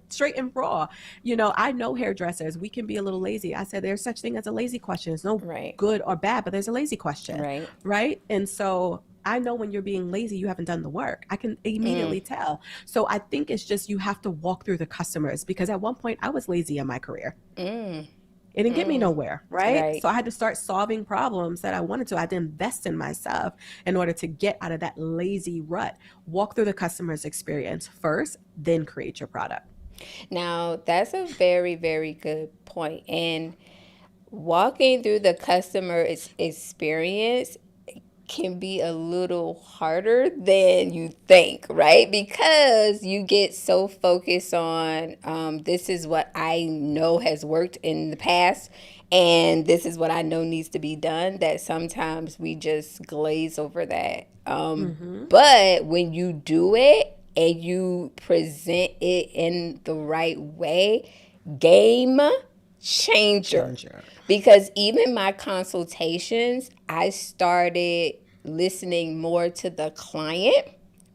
S2: straight and raw. I know hairdressers, we can be a little lazy. I said, there's such thing as a lazy question. It's no
S1: Right.
S2: good or bad, but there's a lazy question.
S1: Right.
S2: Right. And so I know when you're being lazy, you haven't done the work. I can immediately tell. So I think it's just, you have to walk through the customers, because at one point I was lazy in my career. It didn't get me nowhere, right?
S1: Right.
S2: So I had to start solving problems that I wanted to. I had to invest in myself in order to get out of that lazy rut. Walk through the customer's experience first, then create your product.
S1: Now, that's a very, very good point. And walking through the customer experience can be a little harder than you think, right? Because you get so focused on this is what I know has worked in the past, and this is what I know needs to be done, that sometimes we just glaze over that. But when you do it and you present it in the right way, game changer. Because even my consultations, I started listening more to the client,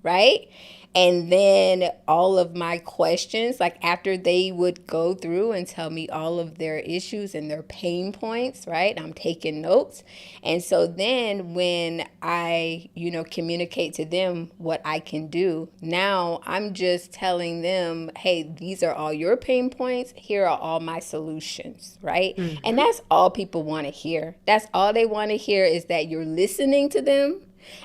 S1: right? And then all of my questions, like after they would go through and tell me all of their issues and their pain points, right? I'm taking notes. And so then when I, communicate to them what I can do, now I'm just telling them, hey, these are all your pain points. Here are all my solutions, right? And that's all people want to hear. That's all they want to hear, is that you're listening to them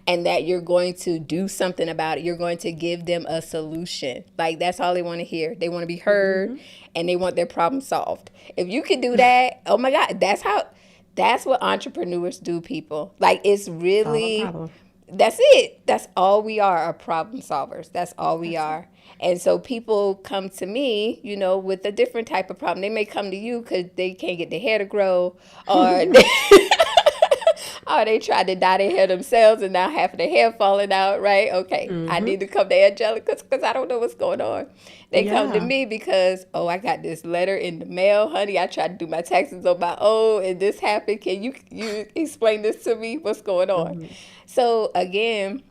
S1: and that you're going to do something about it. You're going to give them a solution. Like, that's all they want to hear. They want to be heard and they want their problem solved. If you can do that, oh my God, that's what entrepreneurs do, people. Like, it's really, that's it. That's all we are problem solvers. That's all we are. And so people come to me, with a different type of problem. They may come to you because they can't get their hair to grow, or or they tried to dye their hair themselves and now half of their hair falling out, right? Okay, I need to come to Angelica because I don't know what's going on. They come to me because, I got this letter in the mail, honey. I tried to do my taxes on my own and this happened. Can you explain this to me? What's going on? So again,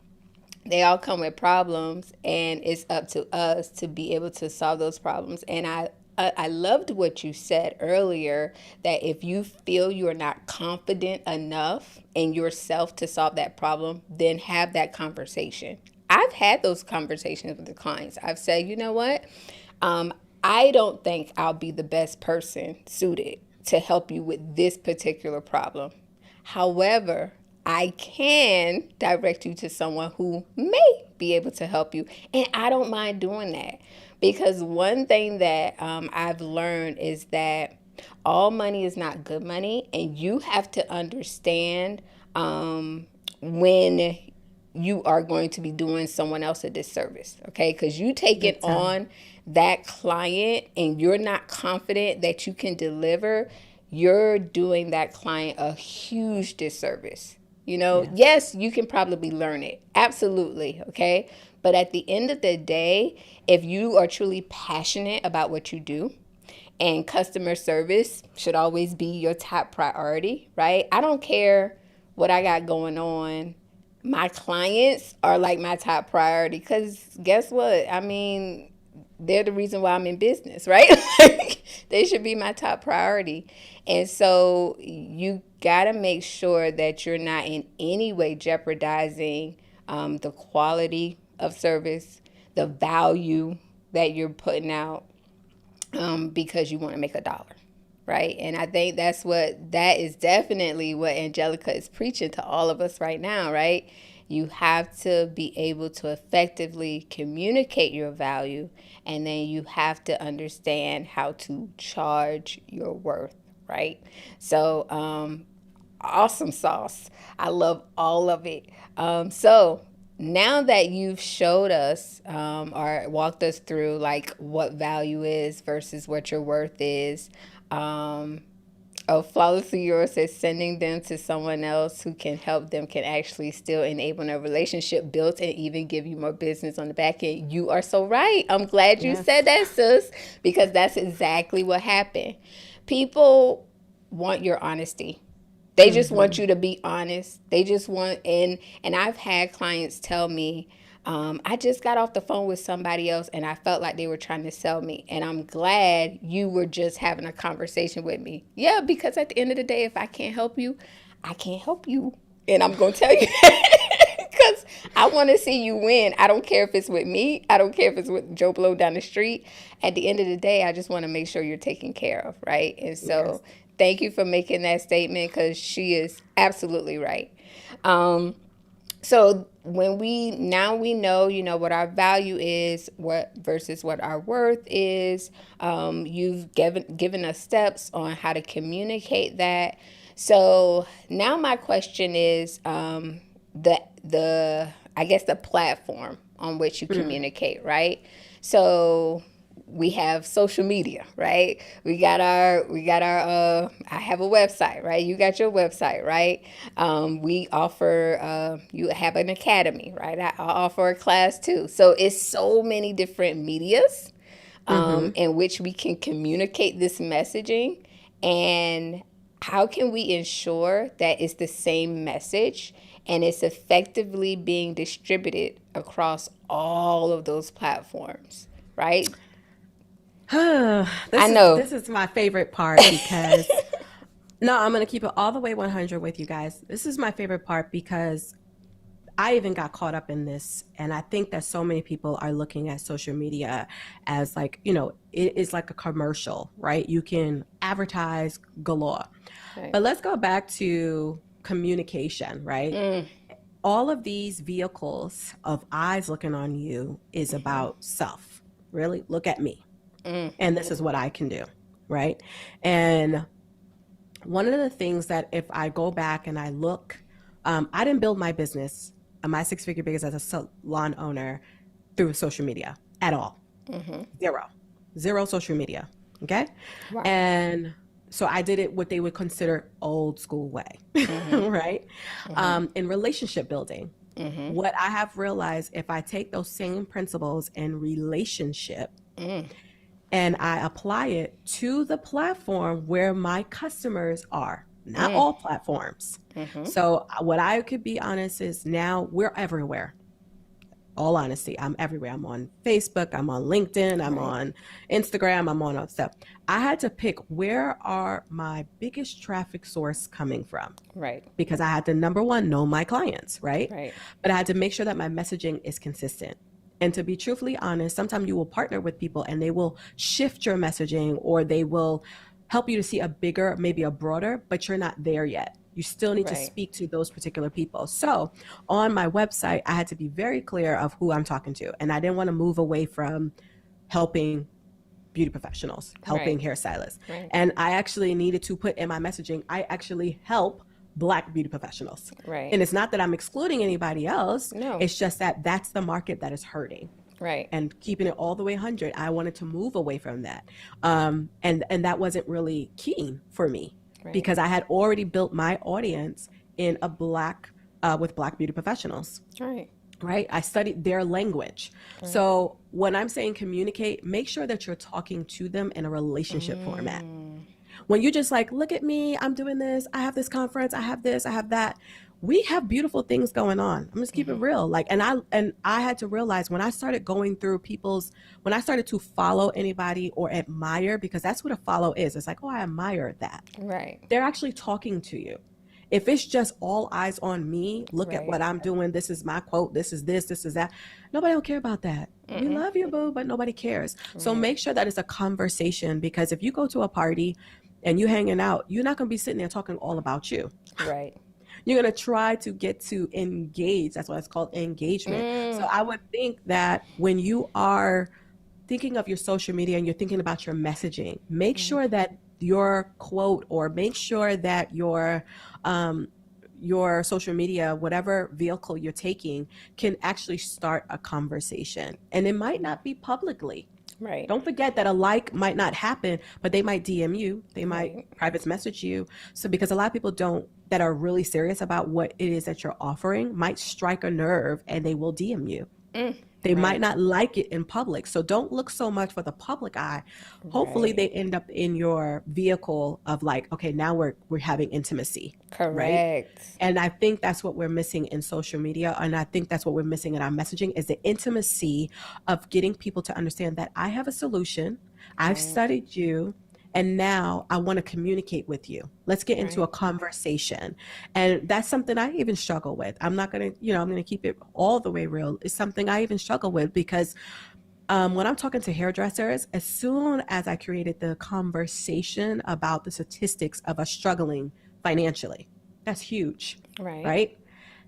S1: they all come with problems, and it's up to us to be able to solve those problems. And I loved what you said earlier, that if you feel you're not confident enough in yourself to solve that problem, then have that conversation. I've had those conversations with the clients. I've said, you know what? I don't think I'll be the best person suited to help you with this particular problem. However, I can direct you to someone who may be able to help you. And I don't mind doing that, because one thing that I've learned is that all money is not good money. And you have to understand when you are going to be doing someone else a disservice, okay? Because you take it on that client and you're not confident that you can deliver, you're doing that client a huge disservice. Yes, you can probably learn it. Absolutely. Okay. But at the end of the day, if you are truly passionate about what you do, and customer service should always be your top priority, right? I don't care what I got going on. My clients are like my top priority, because guess what? I mean, they're the reason why I'm in business, right? They should be my top priority. And so you got to make sure that you're not in any way jeopardizing the quality of service, the value that you're putting out, because you want to make $1. right? And I think that is definitely what Angelica is preaching to all of us right now, right? You have to be able to effectively communicate your value, and then you have to understand how to charge your worth, right? So, awesome sauce. I love all of it. So now that you've showed us or walked us through like what value is versus what your worth is, flawlessly yours says sending them to someone else who can help them can actually still enable a relationship built and even give you more business on the back end. You are so right. I'm glad you
S2: Yes.
S1: said that, sis, because that's exactly what happened. People want your honesty. They just want you to be honest. They just want and I've had clients tell me, I just got off the phone with somebody else and I felt like they were trying to sell me. And I'm glad you were just having a conversation with me. Yeah, because at the end of the day, if I can't help you, I can't help you. And I'm going to tell you because I want to see you win. I don't care if it's with me. I don't care if it's with Joe Blow down the street. At the end of the day, I just want to make sure you're taken care of, right? And so
S2: Yes.
S1: thank you for making that statement because she is absolutely right. So when we know, what our value is, what versus what our worth is. You've given us steps on how to communicate that. So now my question is, the I guess the platform on which you communicate, right? So we have social media, right? We got our I have a website, right? You got your website, right? We offer you have an academy, right? I offer a class too. So it's so many different medias in which we can communicate this messaging. And how can we ensure that it's the same message and it's effectively being distributed across all of those platforms, right? I know.
S2: This is my favorite part because no, I'm going to keep it all the way 100 with you guys. This is my favorite part because I even got caught up in this. And I think that so many people are looking at social media as like, it is like a commercial, right? You can advertise galore.
S1: Right.
S2: But let's go back to communication, right? All of these vehicles of eyes looking on you is about self. Really, look at me. And this is what I can do, right? And one of the things that if I go back and I look, I didn't build my business, my six-figure business as a salon owner through social media at all. Zero. Zero social media. Okay.
S1: Right.
S2: And so I did it what they would consider old school way, right? In relationship building. What I have realized, if I take those same principles in relationship and I apply it to the platform where my customers are, not all platforms. So what I could be honest is now we're everywhere. All honesty, I'm everywhere. I'm on Facebook, I'm on LinkedIn, I'm
S1: Right.
S2: on Instagram, I'm on all stuff. I had to pick where are my biggest traffic source coming from,
S1: Right.
S2: because I had to, number one, know my clients, right?
S1: Right.
S2: But I had to make sure that my messaging is consistent. And to be truthfully honest, sometimes you will partner with people and they will shift your messaging or they will help you to see a bigger, maybe a broader, but you're not there yet. You still need to
S1: Right.
S2: speak to those particular people. So on my website, I had to be very clear of who I'm talking to. And I didn't want to move away from helping beauty professionals, helping
S1: Right.
S2: hairstylists.
S1: Right.
S2: And I actually needed to put in my messaging, I actually help Black beauty professionals.
S1: Right.
S2: And it's not that I'm excluding anybody else.
S1: No.
S2: It's just that that's the market that is hurting.
S1: Right.
S2: And keeping it all the way 100, I wanted to move away from that. And that wasn't really keen for me
S1: Right.
S2: because I had already built my audience in a with Black beauty professionals.
S1: Right.
S2: Right? I studied their language. So when I'm saying communicate, make sure that you're talking to them in a relationship format. When you just like, look at me, I'm doing this, I have this conference, I have this, I have that. We have beautiful things going on. I'm just keep it real. Like, and I had to realize when I started going through when I started to follow anybody or admire, because that's what a follow is. It's like, oh, I admire that.
S1: Right.
S2: They're actually talking to you. If it's just all eyes on me, look at
S1: Right.
S2: what I'm doing. This is my quote. This is this. This is that. Nobody will care about that. We love you, boo, but nobody cares. So make sure that it's a conversation, because if you go to a party and you hanging out, you're not going to be sitting there talking all about you.
S1: Right.
S2: You're going to try to get to engage. That's why it's called engagement. So I would think that when you are thinking of your social media and you're thinking about your messaging, make sure that your quote, or make sure that your social media, whatever vehicle you're taking, can actually start a conversation. And it might not be publicly.
S1: Right.
S2: Don't forget that a like might not happen, but they might DM you, they might
S1: Right.
S2: private message you. So because a lot of people don't, that are really serious about what it is that you're offering, might strike a nerve and they will DM you. They might
S1: Right.
S2: not like it in public. So don't look so much for the public eye. Hopefully
S1: Right.
S2: they end up in your vehicle of like, okay, now we're having intimacy, right?
S1: Correct.
S2: And I think that's what we're missing in social media. And I think that's what we're missing in our messaging, is the intimacy of getting people to understand that I have a solution. I've
S1: Right.
S2: studied you. And now I want to communicate with you. Let's get into a
S1: Right.
S2: conversation. And that's something I even struggle with. I'm not going to, I'm going to keep it all the way real. It's something I even struggle with because when I'm talking to hairdressers, as soon as I created the conversation about the statistics of us struggling financially, that's huge,
S1: Right.
S2: right?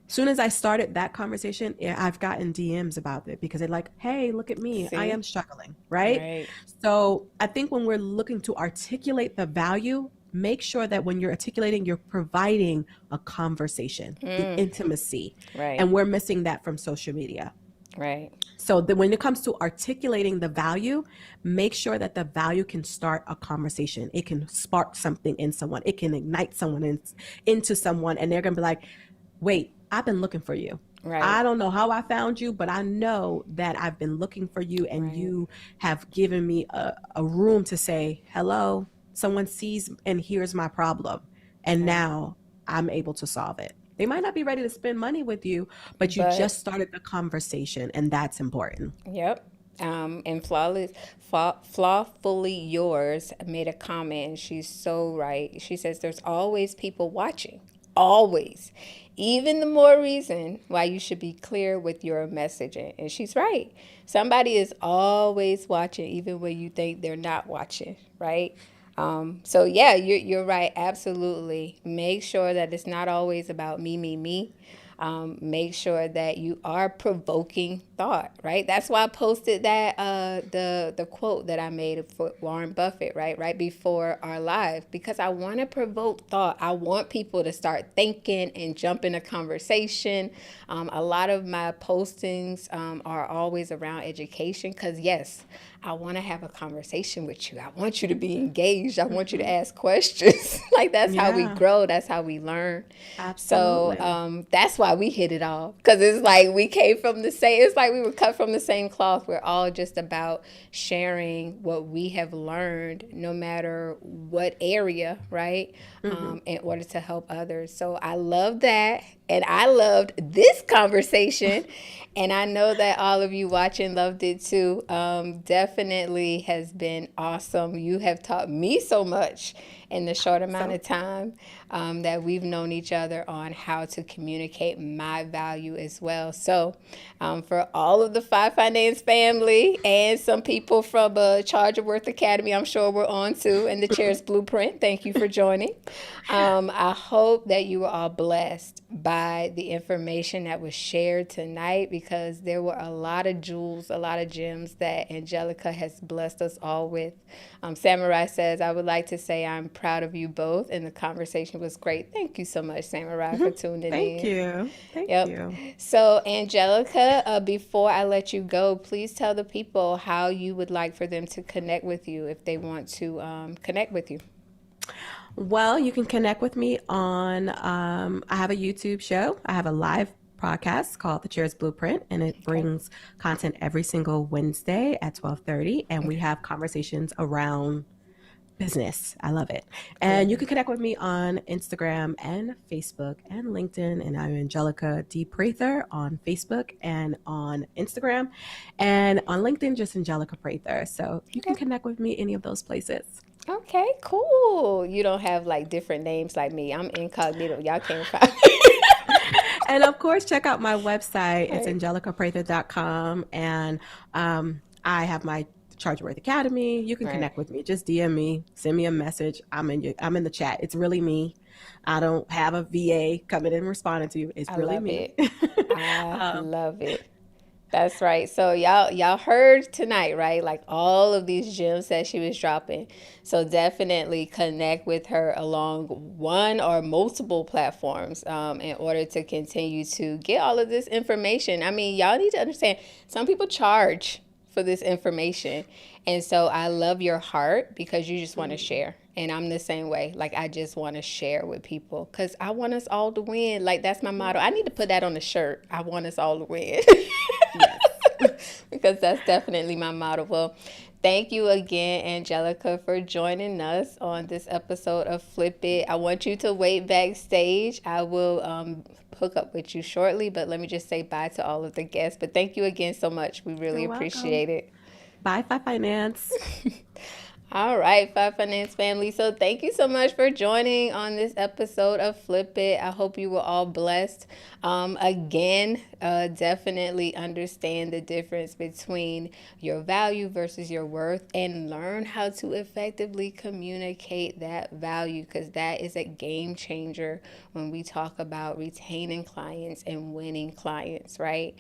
S2: Soon as I started that conversation, I've gotten DMs about it because they're like, hey, look at me. I
S1: See?
S2: am struggling, right?
S1: Right.
S2: So I think when we're looking to articulate the value, make sure that when you're articulating, you're providing a conversation, the intimacy.
S1: Right.
S2: And we're missing that from social media.
S1: Right.
S2: So when it comes to articulating the value, make sure that the value can start a conversation. It can spark something in someone. It can ignite someone into someone, and they're going to be like, wait, I've been looking for you.
S1: Right.
S2: I don't know how I found you, but I know that I've been looking for you, and
S1: Right.
S2: you have given me a room to say, hello, someone sees and hears my problem, and
S1: Right.
S2: now I'm able to solve it. They might not be ready to spend money with you, but you
S1: But
S2: just started the conversation, and that's important.
S1: yep. And flawfully yours made a comment, and she's so right. She says there's always people watching, always. Even the more reason why you should be clear with your messaging. And she's right. Somebody is always watching, even when you think they're not watching, right? So yeah, you're right. Absolutely. Make sure that it's not always about me, me, me. Make sure that you are provoking thought, right? That's why I posted that the quote that I made for Warren Buffett, right before our live, because I want to provoke thought. I want people to start thinking and jump in a conversation. A lot of my postings are always around education, because yes, I want to have a conversation with you. I want you to be engaged. I want you to ask questions. Like that's how we
S2: Yeah,
S1: grow. That's how we learn. So
S2: absolutely.
S1: that's why we hit it off, because it's like we came from the same. It's like we were cut from the same cloth. We're all just about sharing what we have learned, no matter what area, right?
S2: Hmm.
S1: In order to help others. So I love that, and I loved this conversation, and I know that all of you watching loved it too. Definitely has been awesome. You have taught me so much in the short amount
S2: So,
S1: of time that we've known each other, on how to communicate my value as well. So, for all of the Fye Finance family and some people from Charge Your Worth Academy, I'm sure we're on too, and the Chair's Blueprint, thank you for joining. I hope that you were all blessed by the information that was shared tonight, because there were a lot of jewels, a lot of gems that Angelica has blessed us all with. Samurai says, I would like to say I'm proud of you both, and the conversation was great. Thank you so much, Samurai, for tuning
S2: thank
S1: in.
S2: you. Thank
S1: Yep.
S2: you.
S1: So, Angelica, before I let you go, please tell the people how you would like for them to connect with you if they want to connect with you.
S2: Well, you can connect with me on, I have a YouTube show. I have a live podcast called The Chair's Blueprint, and it
S1: Okay.
S2: brings content every single Wednesday at 12:30, and we have conversations around business. I love it.
S1: Love
S2: And you
S1: it.
S2: can connect with me on Instagram and Facebook and LinkedIn, and I'm Angelica D. Prather on Facebook and on Instagram, and on LinkedIn, just Angelica Prather. So you can
S1: Okay.
S2: connect with me any of those places.
S1: Okay, cool. You don't have like different names like me. I'm incognito. Y'all can't find
S2: And of course, check out my website. It's
S1: me.
S2: angelicaprather.com. And I have my Charge Your Worth Academy, you can
S1: Right.
S2: connect with me. Just DM me, send me a message. I'm in the chat. It's really me. I don't have a VA coming and responding to you. It's
S1: I
S2: really
S1: love
S2: me.
S1: it. I
S2: um,
S1: love it. That's right. So y'all heard tonight, right? Like all of these gems that she was dropping. So definitely connect with her along one or multiple platforms in order to continue to get all of this information. I mean, y'all need to understand some people charge for this information. And so I love your heart because you just want to share. And I'm the same way. Like, I just want to share with people because I want us all to win. Like, that's my motto. I need to put that on the shirt. I want us all to win.
S2: yes.
S1: Because that's definitely my motto. Well, thank you again, Angelica, for joining us on this episode of Flip It. I want you to wait backstage. I will hook up with you shortly, but let me just say bye to all of the guests. But thank you again so much. We
S2: You're
S1: really
S2: welcome.
S1: appreciate it.
S2: Bye, Fye Finance.
S1: All right, Fye Finance family. So thank you so much for joining on this episode of Flip It. I hope you were all blessed. Again, definitely understand the difference between your value versus your worth and learn how to effectively communicate that value because that is a game changer when we talk about retaining clients and winning clients, right?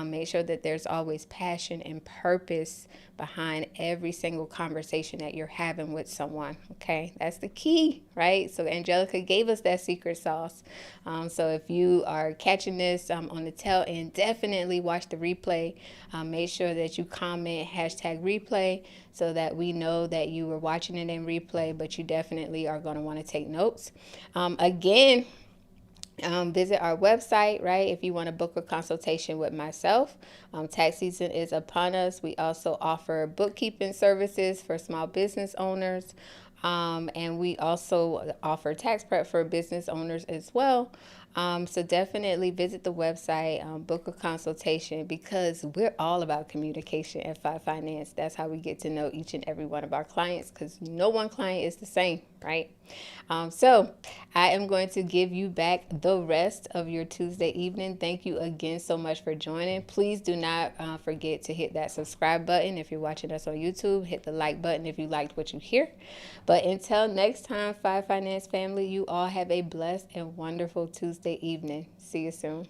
S1: Make sure that there's always passion and purpose behind every single conversation that you're having with someone. Okay, that's the key, right? So Angelica gave us that secret sauce. So if you are catching this on the tail end, definitely watch the replay. Make sure that you comment #replay so that we know that you were watching it in replay, but you definitely are going to want to take notes. Again, visit our website, right? If you want to book a consultation with myself, tax season is upon us. We also offer bookkeeping services for small business owners. And we also offer tax prep for business owners as well. So definitely visit the website, book a consultation because we're all about communication at Fye Finance. That's how we get to know each and every one of our clients because no one client is the same, right? So I am going to give you back the rest of your Tuesday evening. Thank you again so much for joining. Please do not forget to hit that subscribe button if you're watching us on YouTube. Hit the like button if you liked what you hear. But until next time, Fye Finance family, you all have a blessed and wonderful Tuesday evening. See you soon.